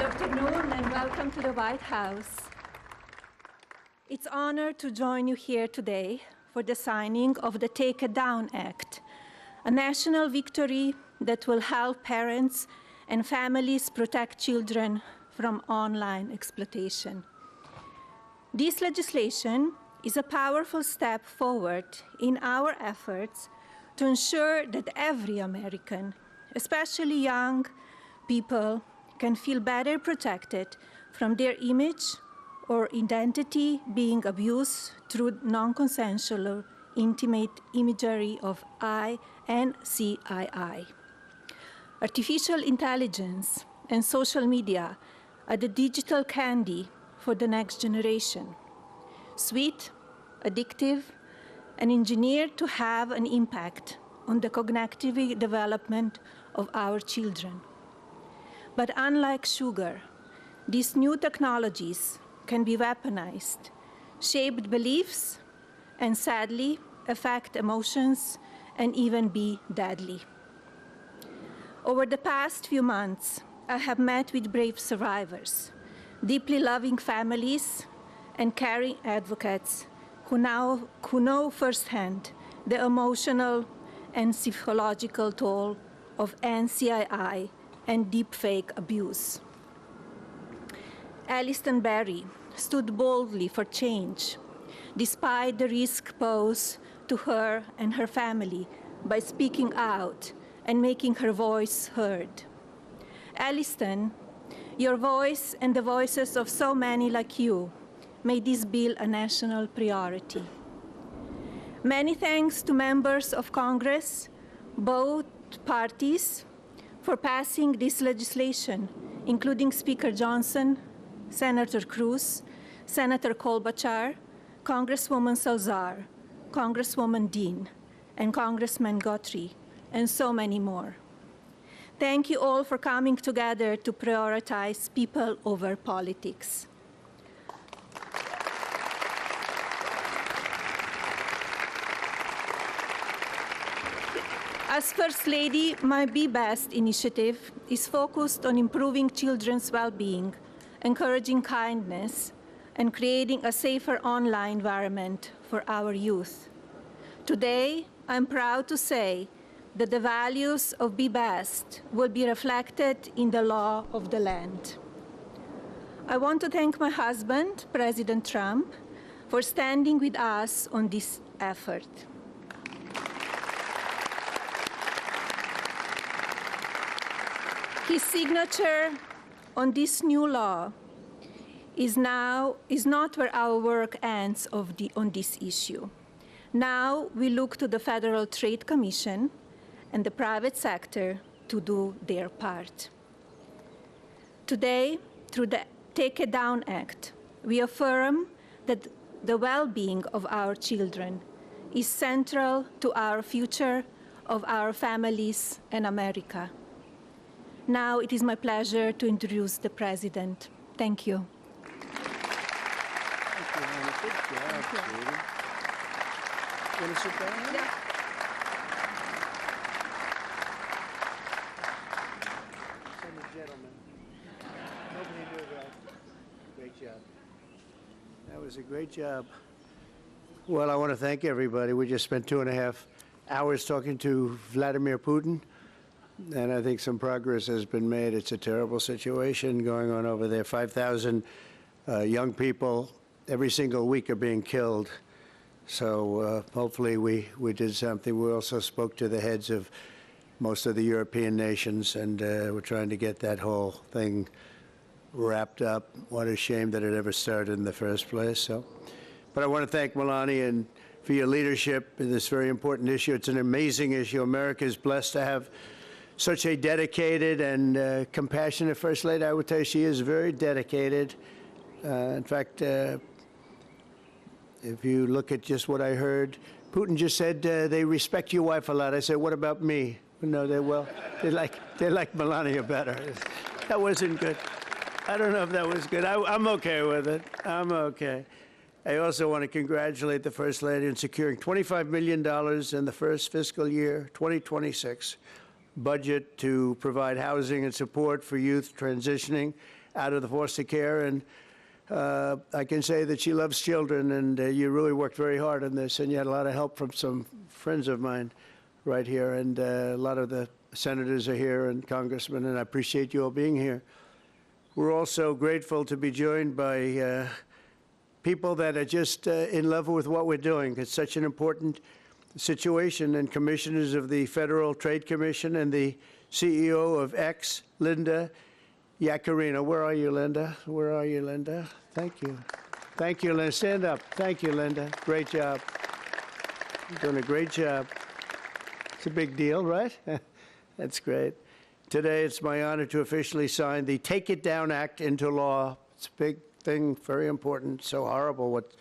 afternoon and welcome to the White House. It's an honor to join you here today for the signing of the Take It Down Act, a national victory that will help parents and families protect children from online exploitation. This legislation is a powerful step forward in our efforts to ensure that every American, especially young people, can feel better protected from their image or identity being abused through non-consensual or intimate imagery of I and CII. Artificial intelligence and social media are the digital candy for the next generation. Sweet, addictive, and engineered to have an impact on the cognitive development of our children. But unlike sugar, these new technologies can be weaponized, shape beliefs, and sadly affect emotions and even be deadly. Over the past few months, I have met with brave survivors, deeply loving families, and caring advocates who know firsthand the emotional and psychological toll of NCII and deepfake abuse. Alliston Berry stood boldly for change, despite the risk posed to her and her family by speaking out and making her voice heard. Alliston, your voice and the voices of so many like you made this bill a national priority. Many thanks to members of Congress, both parties, for passing this legislation, including Speaker Johnson, Senator Cruz, Senator Klobuchar, Congresswoman Salazar, Congresswoman Dean, and Congressman Guthrie, and so many more. Thank you all for coming together to prioritize people over politics. As First Lady, my Be Best initiative is focused on improving children's well-being, encouraging kindness, and creating a safer online environment for our youth. Today, I'm proud to say that the values of Be Best will be reflected in the law of the land. I want to thank my husband, President Trump, for standing with us on this effort. His signature on this new law is not where our work ends on this issue. Now we look to the Federal Trade Commission and the private sector to do their part. Today, through the Take It Down Act, we affirm that the well-being of our children is central to our future of our families and America. Now it is my pleasure to introduce the President. Thank you. Thank you, Hannah. Good job, sweetie. You want to sit down? Yeah. Send a gentleman. Nobody knew that. Great job. That was a great job. Well, I want to thank everybody. We just spent 2.5 hours talking to Vladimir Putin. And I think some progress has been made. It's a terrible situation going on over there. 5,000 young people every single week are being killed. So hopefully we did something. We also spoke to the heads of most of the European nations, and we're trying to get that whole thing wrapped up. What a shame that it ever started in the first place. So, but I want to thank Melania and for your leadership in this very important issue. It's an amazing issue. America is blessed to have such a dedicated and compassionate First Lady. I would tell you she is very dedicated. In fact, if you look at just what I heard, Putin just said they respect your wife a lot. I said, what about me? No, they like Melania better. That wasn't good. I don't know if that was good. I'm okay with it. I'm okay. I also want to congratulate the First Lady in securing $25 million in the first fiscal year, 2026, budget to provide housing and support for youth transitioning out of the foster care. And I can say that she loves children, and you really worked very hard on this, and you had a lot of help from some friends of mine right here, and a lot of the senators are here and congressmen, and I appreciate you all being here. We're also grateful to be joined by people that are just in love with what we're doing. It's such an important situation, and commissioners of the Federal Trade Commission and the CEO of X, Linda Yaccarino. Where are you, Linda? Where are you, Linda? Thank you. Thank you, Linda. Stand up. Thank you, Linda. Great job. You're doing a great job. It's a big deal, right? That's great. Today, it's my honor to officially sign the Take It Down Act into law. It's a big thing, very important, so horrible what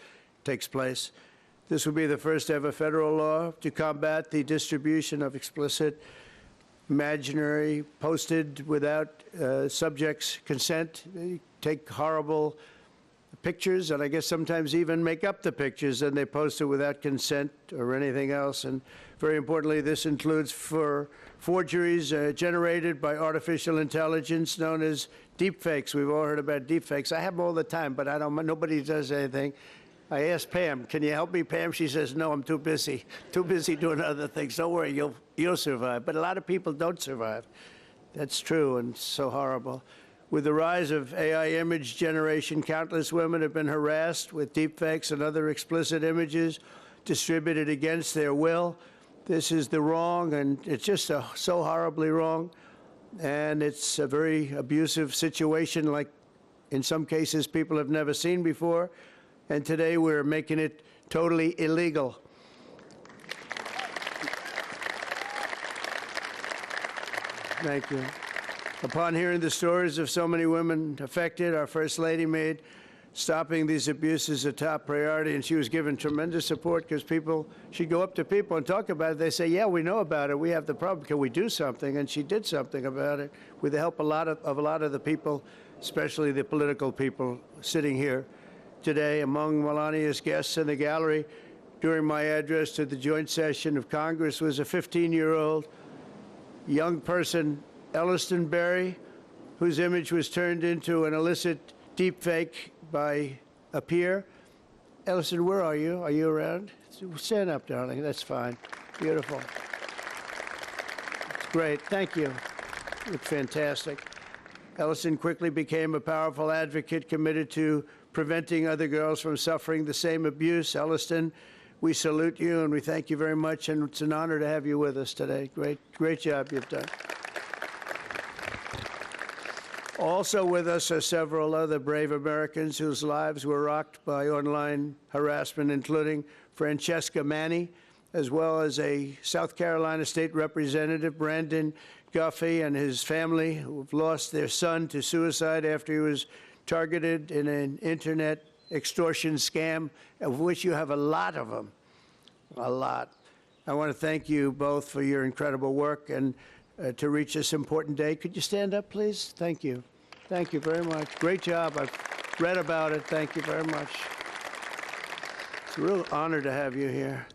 takes place. This will be the first ever federal law to combat the distribution of explicit, imaginary, posted without subject's consent. They take horrible pictures, and I guess sometimes even make up the pictures, and they post it without consent or anything else. And very importantly, this includes for forgeries generated by artificial intelligence known as deepfakes. We've all heard about deepfakes. I have them all the time, but nobody does anything. I asked Pam, can you help me, Pam? She says, no, I'm too busy doing other things. Don't worry, you'll survive. But a lot of people don't survive. That's true, and so horrible. With the rise of AI image generation, countless women have been harassed with deepfakes and other explicit images distributed against their will. This is the wrong, and it's just so horribly wrong. And it's a very abusive situation, like in some cases people have never seen before. And today we're making it totally illegal. Thank you. Upon hearing the stories of so many women affected, our First Lady made stopping these abuses a top priority, and she was given tremendous support because she'd go up to people and talk about it. They say, yeah, we know about it. We have the problem. Can we do something? And she did something about it with the help of a lot of the people, especially the political people sitting here today. Among Melania's guests in the gallery during my address to the joint session of Congress was a 15-year-old young person, Elliston Berry, whose image was turned into an illicit deepfake by a peer. Elliston, where are you? Are you around? Stand up, darling. That's fine. Beautiful. It's great. Thank you. It's fantastic. Elliston quickly became a powerful advocate committed to preventing other girls from suffering the same abuse. Elliston, we salute you and we thank you very much, and it's an honor to have you with us today. Great job you've done. Also with us are several other brave Americans whose lives were rocked by online harassment, including Francesca Manny, as well as a South Carolina State Representative, Brandon Guffey, and his family, who have lost their son to suicide after he was targeted in an internet extortion scam, of which you have a lot of them, a lot. I want to thank you both for your incredible work and to reach this important day. Could you stand up, please? Thank you. Thank you very much. Great job. I've read about it. Thank you very much. It's a real honor to have you here,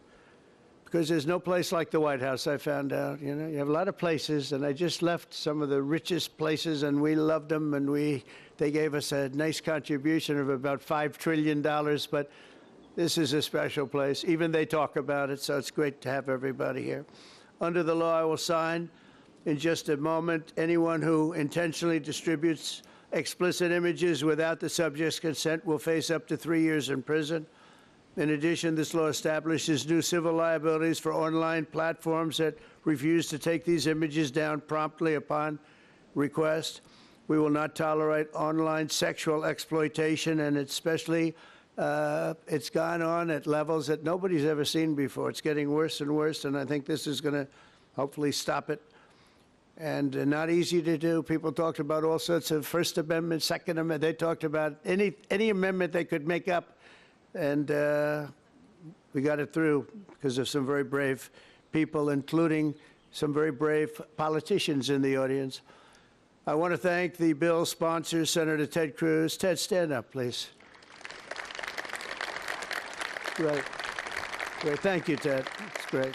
because there's no place like the White House, I found out. You know, you have a lot of places, and I just left some of the richest places, and we loved them, and they gave us a nice contribution of about $5 trillion, but this is a special place. Even they talk about it, so it's great to have everybody here. Under the law I will sign in just a moment, anyone who intentionally distributes explicit images without the subject's consent will face up to 3 years in prison. In addition, this law establishes new civil liabilities for online platforms that refuse to take these images down promptly upon request. We will not tolerate online sexual exploitation, and especially it's gone on at levels that nobody's ever seen before. It's getting worse and worse, and I think this is going to hopefully stop it. And not easy to do. People talked about all sorts of First Amendment, Second Amendment. They talked about any amendment they could make up, and we got it through because of some very brave people, including some very brave politicians in the audience. I want to thank the bill's sponsor, Senator Ted Cruz. Ted, stand up, please. Great. Great. Thank you, Ted. It's great.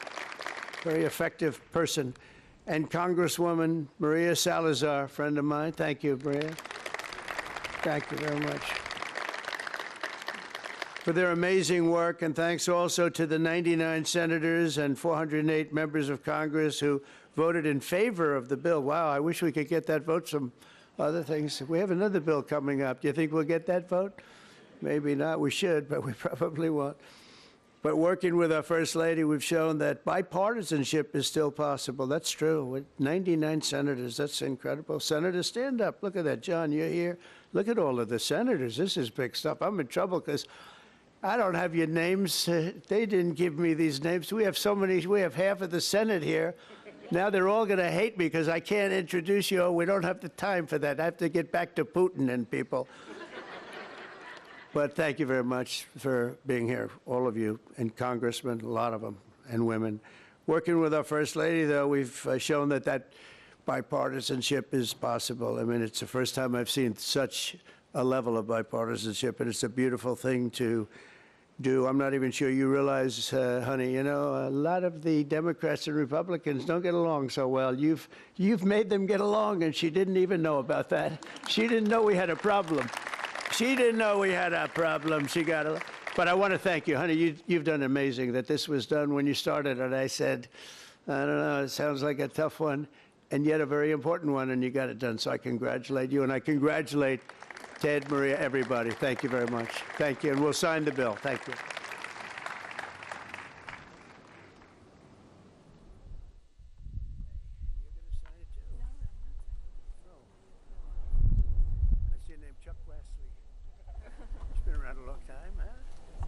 Very effective person. And Congresswoman Maria Salazar, friend of mine. Thank you, Maria. Thank you very much for their amazing work, and thanks also to the 99 senators and 408 members of Congress who voted in favor of the bill. Wow, I wish we could get that vote. Some other things. We have another bill coming up. Do you think we'll get that vote? Maybe not. We should, but we probably won't. But working with our First Lady, we've shown that bipartisanship is still possible. That's true. With 99 senators, that's incredible. Senators, stand up. Look at that. John, you're here. Look at all of the senators. This is big stuff. I'm in trouble because I don't have your names. They didn't give me these names. We have so many. We have half of the Senate here. Now they're all going to hate me because I can't introduce you. Oh, we don't have the time for that. I have to get back to Putin and people. But thank you very much for being here, all of you, and congressmen, a lot of them, and women. Working with our First Lady, though, we've shown that that bipartisanship is possible. I mean, it's the first time I've seen such a level of bipartisanship, and it's a beautiful thing to do. I'm not even sure you realize, honey, you know, a lot of the Democrats and Republicans don't get along so well. You've made them get along, and she didn't even know about that. She didn't know we had a problem. She didn't know we had a problem. She got a... But I want to thank you, honey. You've done amazing that this was done when you started, and I said, I don't know, it sounds like a tough one, and yet a very important one, and you got it done. So I congratulate you, and I congratulate Ted, Maria, everybody. Thank you very much. Thank you, and we'll sign the bill. Thank you.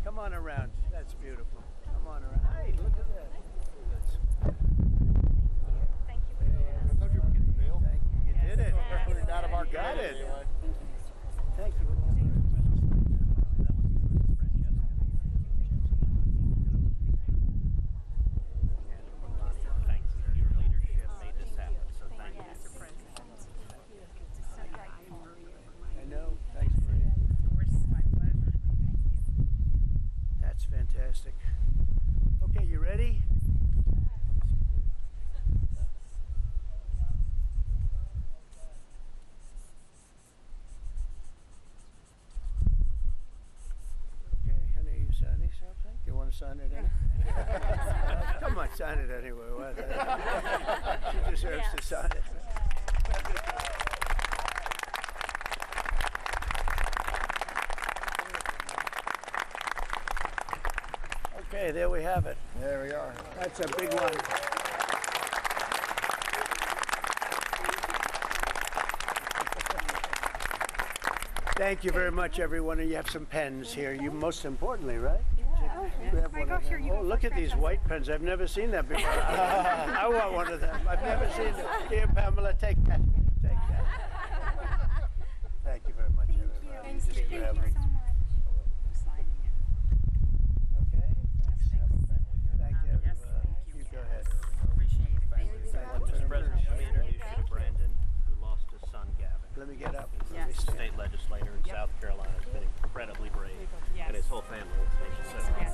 Come on around. That's beautiful. Come on around. Hey, look at that. Thank you. Thank you. I thought you were getting bail. Thank you. You did it. We're out of our gut. Thank you. Your leadership made this happen, so thank you. I know. Thanks, Maria. That's fantastic. Okay, you ready? Okay, honey, you signing something? You want to sign it anyway? Come on, sign it anyway. She deserves to sign it. Okay, there we have it. There we are. That's a big one. Thank you very much, everyone. And you have some pens here. You most importantly, right? Grab one of them. Oh, look at these white pens. I've never seen that before. I want one of them. I've never seen it. Here, Pamela, take that. Take that. Thank you very much, everybody. Thank Just you. grab Thank you it. so much. Okay. Thank you, everybody. You go ahead. Appreciate it. Thank you so Thank much. you. Mr. President, let me introduce you to Brandon, who lost his son, Gavin. Let me get up. Yes. He's a state legislator in South Carolina. Has been incredibly brave, Yes. and his whole family. Thank you so much. Yes.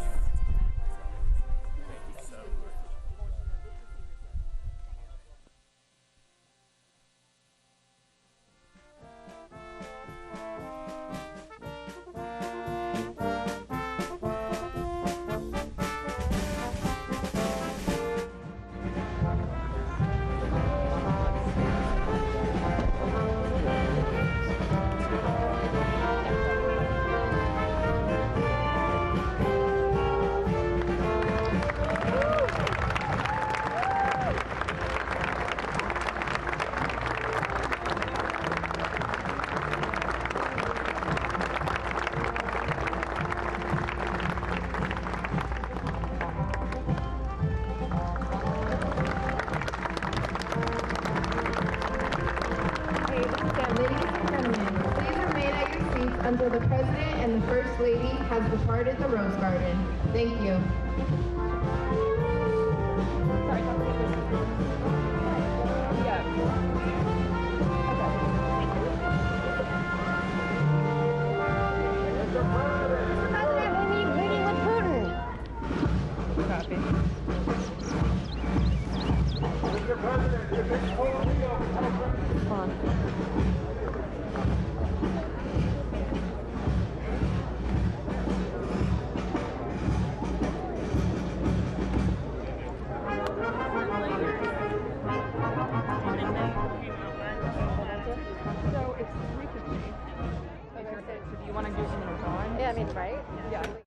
Thank you so much. Ladies and gentlemen, please remain at your seats until the President and the First Lady has departed the Rose Garden. Thank you. recently. So do you want to do something with drawing? Yeah, I mean, right? Yeah.